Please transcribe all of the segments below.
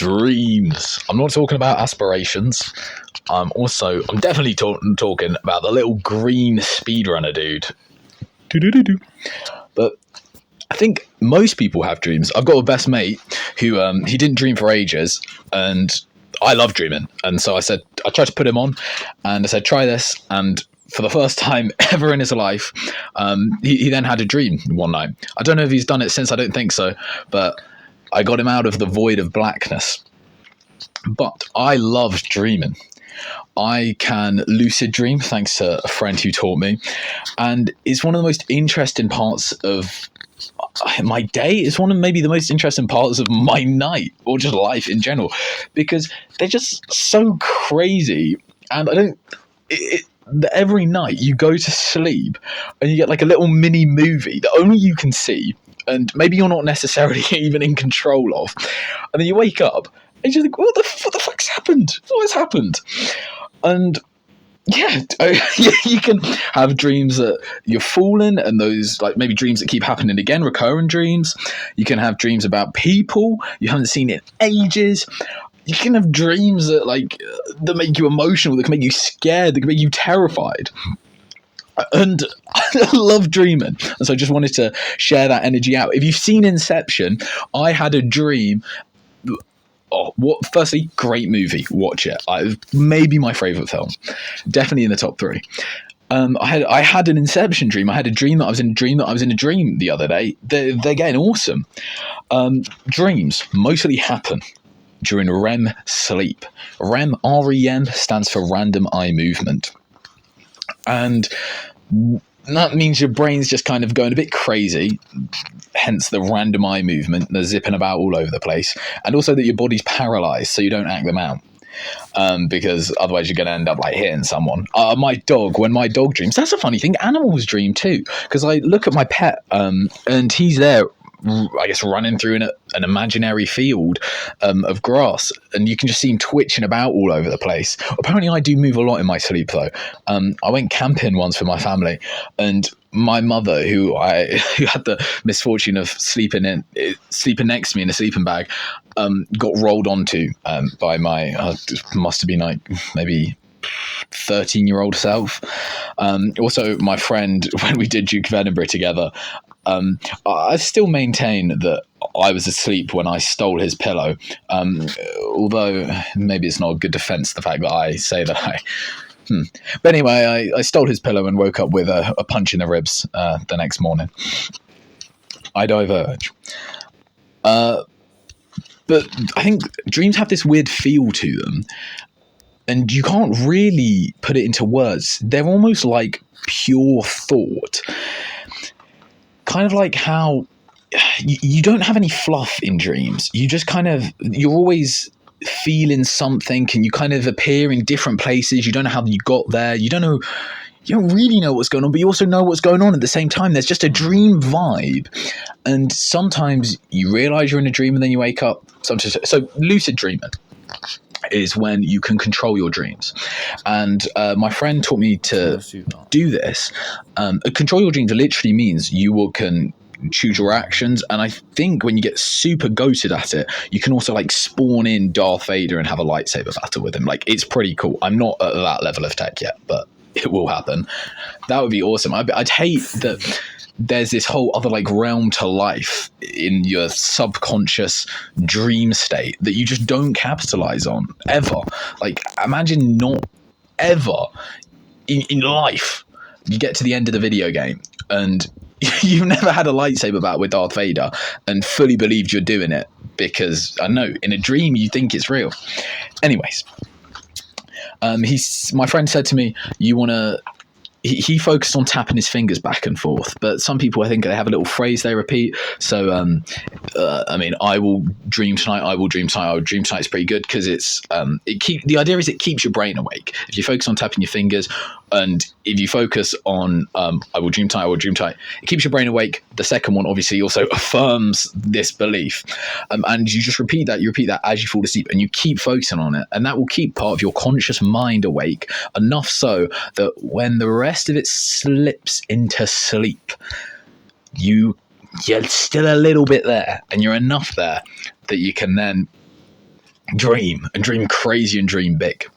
dreams. I'm not talking about aspirations. I'm definitely talking about the little green speedrunner dude. Do-do-do-do. But I think most people have dreams. I've got a best mate who he didn't dream for ages, and I love dreaming. And so I tried to put him on, and I said, try this. And for the first time ever in his life, he then had a dream one night. I don't know if he's done it since, I don't think so, but I got him out of the void of blackness. But I love dreaming. I can lucid dream thanks to a friend who taught me, and it's one of the most interesting parts of my day. It's one of maybe the most interesting parts of my night, or just life in general, because they're just so crazy. And every night you go to sleep and you get like a little mini movie that only you can see, and maybe you're not necessarily even in control of, and then you wake up and you think, what the fuck's happened? What has happened? And yeah, you can have dreams that you're falling, and those like maybe dreams that keep happening again, recurring dreams. You can have dreams about people you haven't seen in ages. You can have dreams that that make you emotional, that can make you scared, that can make you terrified. And I love dreaming, and so I just wanted to share that energy out. If you've seen Inception, I had a dream. Firstly, great movie. Watch it. Maybe my favourite film. Definitely in the top 3. I had an Inception dream. I had a dream that I was in a dream that I was in a dream the other day. They're getting awesome. Dreams mostly happen during REM sleep. REM, R-E-M, stands for random eye movement. And that means your brain's just kind of going a bit crazy, hence the random eye movement, the zipping about all over the place, and also that your body's paralyzed so you don't act them out, because otherwise you're going to end up like hitting someone. When my dog dreams, that's a funny thing, animals dream too, because I look at my pet and he's there, I guess, running through an imaginary field of grass, and you can just see him twitching about all over the place. Apparently I do move a lot in my sleep though. I went camping once for my family, and my mother, who had the misfortune of sleeping next to me in a sleeping bag, got rolled onto by my must have been like maybe 13-year-old self. Also my friend, when we did Duke of Edinburgh together, I still maintain that I was asleep when I stole his pillow, although maybe it's not a good defense, the fact that I say that But anyway, I stole his pillow and woke up with a punch in the ribs the next morning. I diverge. But I think dreams have this weird feel to them, and you can't really put it into words. They're almost like pure thought. Kind of like how you don't have any fluff in dreams. You just you're always feeling something, and you kind of appear in different places. You don't know how you got there. You don't really know what's going on, but you also know what's going on at the same time. There's just a dream vibe. And sometimes you realize you're in a dream and then you wake up. So lucid dreaming is when you can control your dreams. And my friend taught me to do this. Control your dreams literally means you can choose your actions, and I think when you get super goated at it, you can also spawn in Darth Vader and have a lightsaber battle with him. It's pretty cool. I'm not at that level of tech yet, but it will happen. That would be awesome. I'd hate that there's this whole other realm to life in your subconscious dream state that you just don't capitalize on ever. Imagine not ever in life you get to the end of the video game and you've never had a lightsaber battle with Darth Vader and fully believed you're doing it, because I know in a dream you think it's real. Anyways, my friend said to me, he focused on tapping his fingers back and forth, but some people, I think, they have a little phrase they repeat. So, I will dream tonight. I will dream tonight. I will dream tonight is pretty good because the idea is it keeps your brain awake. If you focus on tapping your fingers, and if you focus on I will dream tonight, I will dream tonight, it keeps your brain awake. The second one obviously also affirms this belief, and you just repeat that. You repeat that as you fall asleep, and you keep focusing on it, and that will keep part of your conscious mind awake enough so that when the rest of it slips into sleep, you're still a little bit there, and you're enough there that you can then dream and dream crazy and dream big.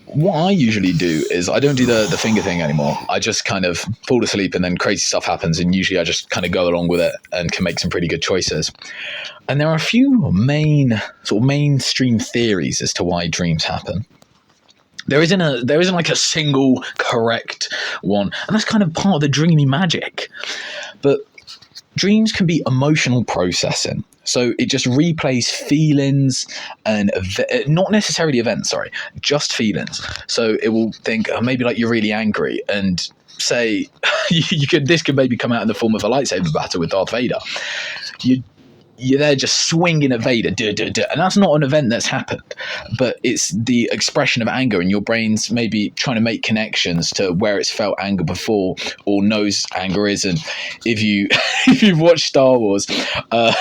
What I usually do is I don't do the finger thing anymore. I just kind of fall asleep and then crazy stuff happens, and usually I just kind of go along with it and can make some pretty good choices. And there are a few mainstream theories as to why dreams happen. There isn't like a single correct one, and that's kind of part of the dreamy magic. But dreams can be emotional processing. So it just replays feelings and not necessarily events, just feelings. So it will think, maybe like you're really angry, and say this could maybe come out in the form of a lightsaber battle with Darth Vader. You're there just swinging at Vader, and that's not an event that's happened, but it's the expression of anger, and your brain's maybe trying to make connections to where it's felt anger before or knows anger is. And if you've watched Star Wars,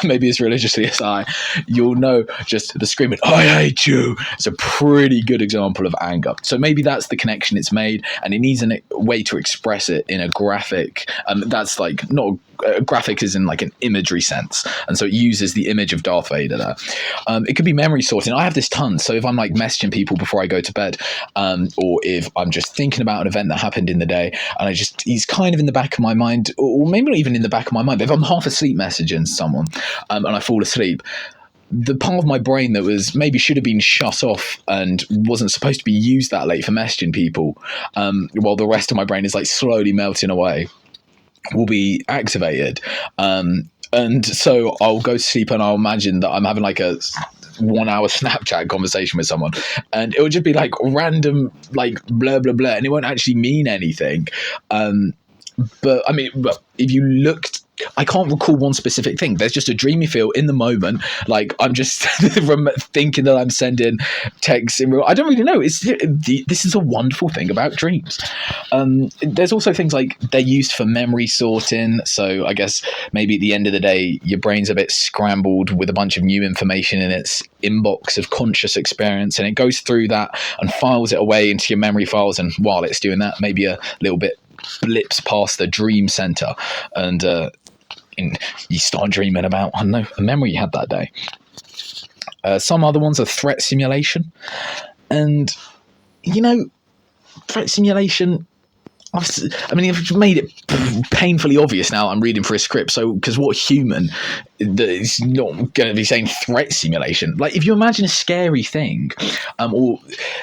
maybe as religiously as I, you'll know just the screaming, "I hate you!" It's a pretty good example of anger. So maybe that's the connection it's made, and it needs a way to express it in a graphic. That's like not graphic is in like an imagery sense, and so it uses the image of Darth Vader there. It could be memory sorting. I have this ton. So if I'm like messaging people before I go to bed, or if I'm just thinking about an event that happened in the day, and he's kind of in the back of my mind, or maybe not even in the back of my mind, but if I'm half asleep messaging someone, and I fall asleep, the part of my brain that was maybe should have been shut off and wasn't supposed to be used that late for messaging people, while the rest of my brain is like slowly melting away, will be activated. And so I'll go to sleep and I'll imagine that I'm having like a 1 hour Snapchat conversation with someone, and it would just be like random, like blah, blah, blah. And it won't actually mean anything. But if you looked, I can't recall one specific thing. There's just a dreamy feel in the moment. Like I'm just thinking that I'm sending texts in real. I don't really know. This is a wonderful thing about dreams. There's also things like they're used for memory sorting. So I guess maybe at the end of the day, your brain's a bit scrambled with a bunch of new information in its inbox of conscious experience, and it goes through that and files it away into your memory files. And while it's doing that, maybe a little bit blips past the dream center, and you start dreaming about, I don't know, a memory you had that day. Some other ones are threat simulation. And, threat simulation, I've made it painfully obvious now. I'm reading for a script. So, because what human is not going to be saying threat simulation? Like, if you imagine a scary thing, or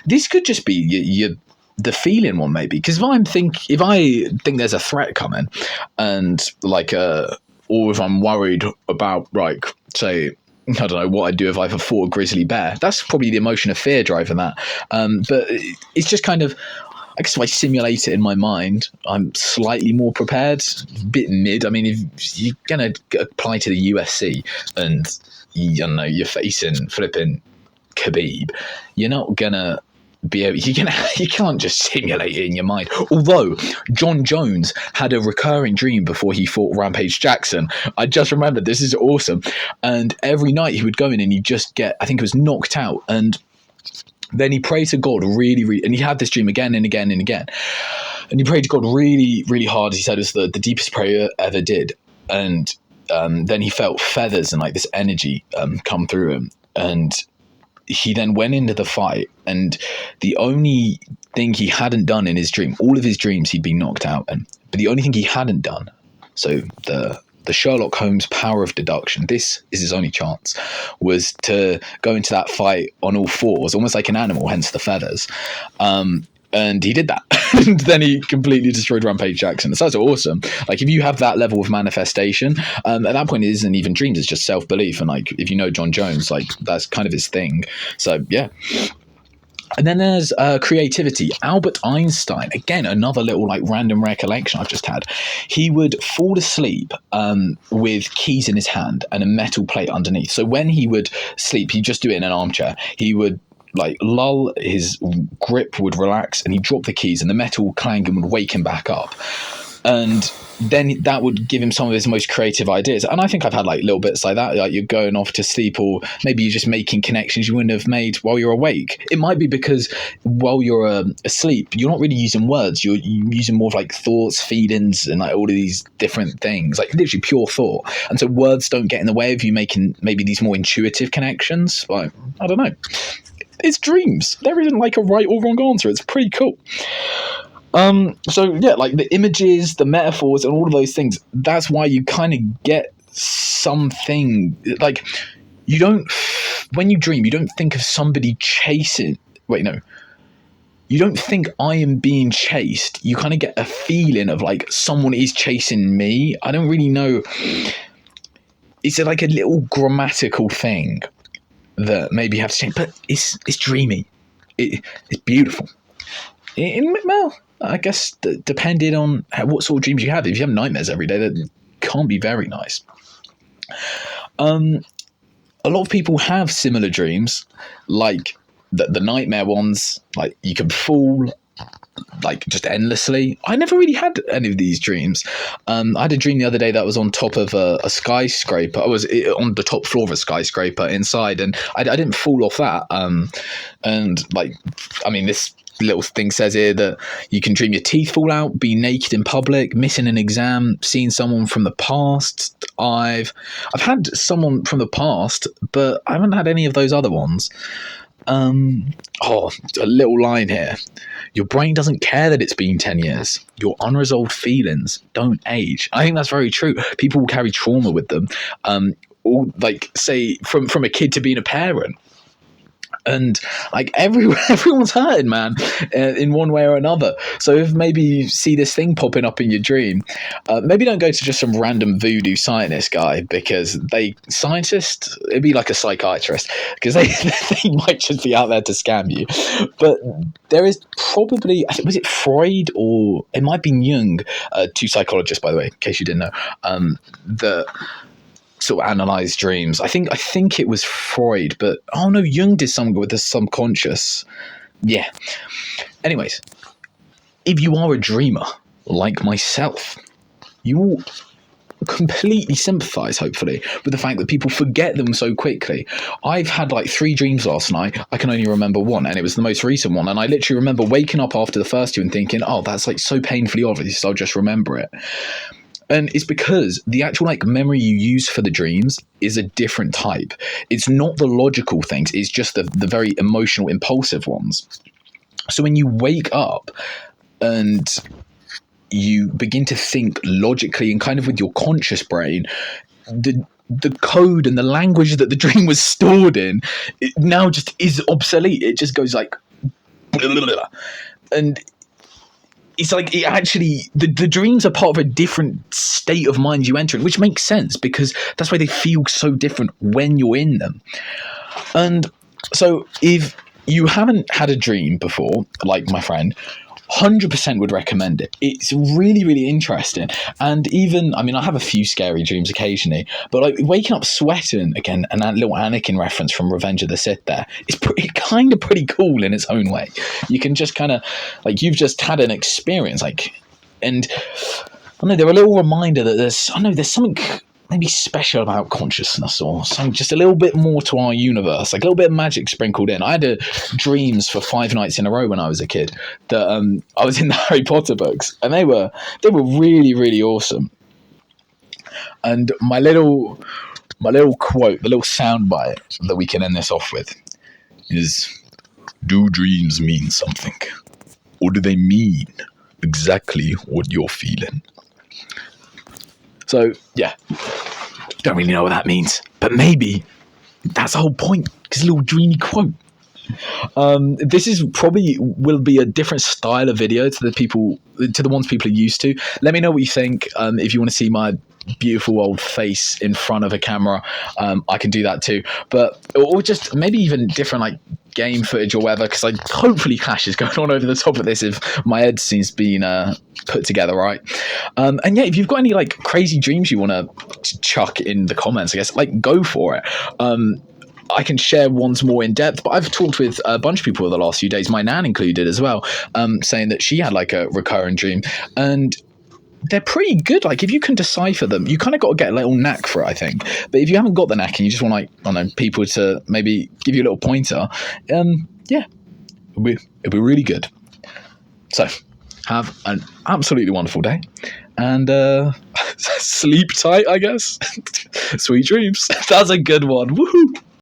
this could just be the feeling one, maybe. Because if I think there's a threat coming, and or if I'm worried about, like, say, I don't know what I'd do if I fought a grizzly bear. That's probably the emotion of fear driving that. But it's just kind of, I guess if I simulate it in my mind, I'm slightly more prepared, a bit mid. I mean, if you're going to apply to the UFC and, you're facing flipping Khabib, you're not going to you can't just simulate it in your mind. Although John Jones had a recurring dream before he fought Rampage Jackson. I just remembered, this is awesome. And every night he would go in and he'd just get, I think it was knocked out, and then he prayed to God really, really, and he had this dream again and again and again. And he prayed to God really, really hard. He said it was the deepest prayer ever did. And then he felt feathers and like this energy come through him. And he then went into the fight, and the only thing he hadn't done in his dream, all of his dreams he'd been knocked out in, but the only thing he hadn't done, so the Sherlock Holmes power of deduction, this is his only chance, was to go into that fight on all fours, almost like an animal, hence the feathers. And he did that. And then he completely destroyed Rampage Jackson. So that's awesome. Like, if you have that level of manifestation, at that point it isn't even dreams, it's just self-belief. And like, if you know John Jones, like, that's kind of his thing. So yeah. And then there's creativity. Albert Einstein, again, another little like random recollection I've just had. He would fall asleep with keys in his hand and a metal plate underneath. So when he would sleep, he'd just do it in an armchair. He would like lull, his grip would relax, and he'd drop the keys, and the metal clang and would wake him back up. And then that would give him some of his most creative ideas. And I think I've had like little bits like that, like you're going off to sleep, or maybe you're just making connections you wouldn't have made while you're awake. It might be because while you're asleep, you're not really using words. You're using more of like thoughts, feelings, and like all of these different things, like literally pure thought. And so words don't get in the way of you making maybe these more intuitive connections. Like, I don't know. It's dreams. There isn't like a right or wrong answer. It's pretty cool. So yeah, like the images, the metaphors, and all of those things. That's why you kind of get something like you don't. When you dream, you don't think of somebody chasing. Wait, no. You don't think I am being chased. You kind of get a feeling of like someone is chasing me. I don't really know. It's like a little grammatical thing that maybe you have to change, but it's dreamy. It's beautiful. Well, I guess depending on what sort of dreams you have. If you have nightmares every day, that can't be very nice. A lot of people have similar dreams, like the nightmare ones. Like you can fall like just endlessly. I never really had any of these dreams. I had a dream the other day that I was on top of a skyscraper. I was on the top floor of a skyscraper inside, and I didn't fall off that. And like, I mean, this little thing says here that you can dream your teeth fall out, be naked in public, missing an exam, seeing someone from the past. I've had someone from the past, but I haven't had any of those other ones. A little line here. Your brain doesn't care that it's been 10 years. Your unresolved feelings don't age. I think that's very true. People will carry trauma with them. Or like say from a kid to being a parent. And like everyone's hurting, man, in one way or another. So if maybe you see this thing popping up in your dream, maybe don't go to just some random voodoo scientist guy, because it'd be like a psychiatrist, because they might just be out there to scam you. But there is probably, I think, was it Freud or it might be Jung, two psychologists, by the way, in case you didn't know, that sort of analyze dreams. I think it was Freud, but oh no, Jung did something with the subconscious. Yeah. Anyways, if you are a dreamer like myself, you will completely sympathize, hopefully, with the fact that people forget them so quickly. I've had like 3 dreams last night. I can only remember one, and it was the most recent one. And I literally remember waking up after the first 2 and thinking, oh, that's like so painfully obvious, I'll just remember it. And it's because the actual like memory you use for the dreams is a different type. It's not the logical things. It's just the very emotional, impulsive ones. So when you wake up and you begin to think logically and kind of with your conscious brain, the code and the language that the dream was stored in, it now just is obsolete. It just goes like, and it's like it actually the dreams are part of a different state of mind you enter in, which makes sense because that's why they feel so different when you're in them. And so if you haven't had a dream before, like my friend, 100% would recommend it. It's really, really interesting. And even, I mean, I have a few scary dreams occasionally, but like waking up sweating again, and that little Anakin reference from Revenge of the Sith there is kind of pretty cool in its own way. You can just kind of, like, you've just had an experience, like, and I know they're a little reminder that there's something maybe special about consciousness, or something just a little bit more to our universe, like a little bit of magic sprinkled in. I had dreams for 5 nights in a row when I was a kid that I was in the Harry Potter books, and they were really, really awesome. And my little quote, the little soundbite that we can end this off with is, do dreams mean something? Or do they mean exactly what you're feeling? So, yeah, don't really know what that means, but maybe that's the whole point, because a little dreamy quote. This is probably will be a different style of video to the ones people are used to. Let me know what you think. If you want to see my beautiful old face in front of a camera, I can do that too. But or just maybe even different like game footage or whatever, because like hopefully Clash is going on over the top of this if my editing's been put together right. And yeah, if you've got any like crazy dreams you want to chuck in the comments, I guess, like, go for it. I can share ones more in depth, but I've talked with a bunch of people the last few days, my nan included as well, saying that she had like a recurring dream, and they're pretty good. Like, if you can decipher them, you kind of got to get a little knack for it, I think. But if you haven't got the knack and you just want, like, I don't know, people to maybe give you a little pointer, yeah, it'll be really good. So have an absolutely wonderful day, and sleep tight, I guess. Sweet dreams. That's a good one. Woohoo!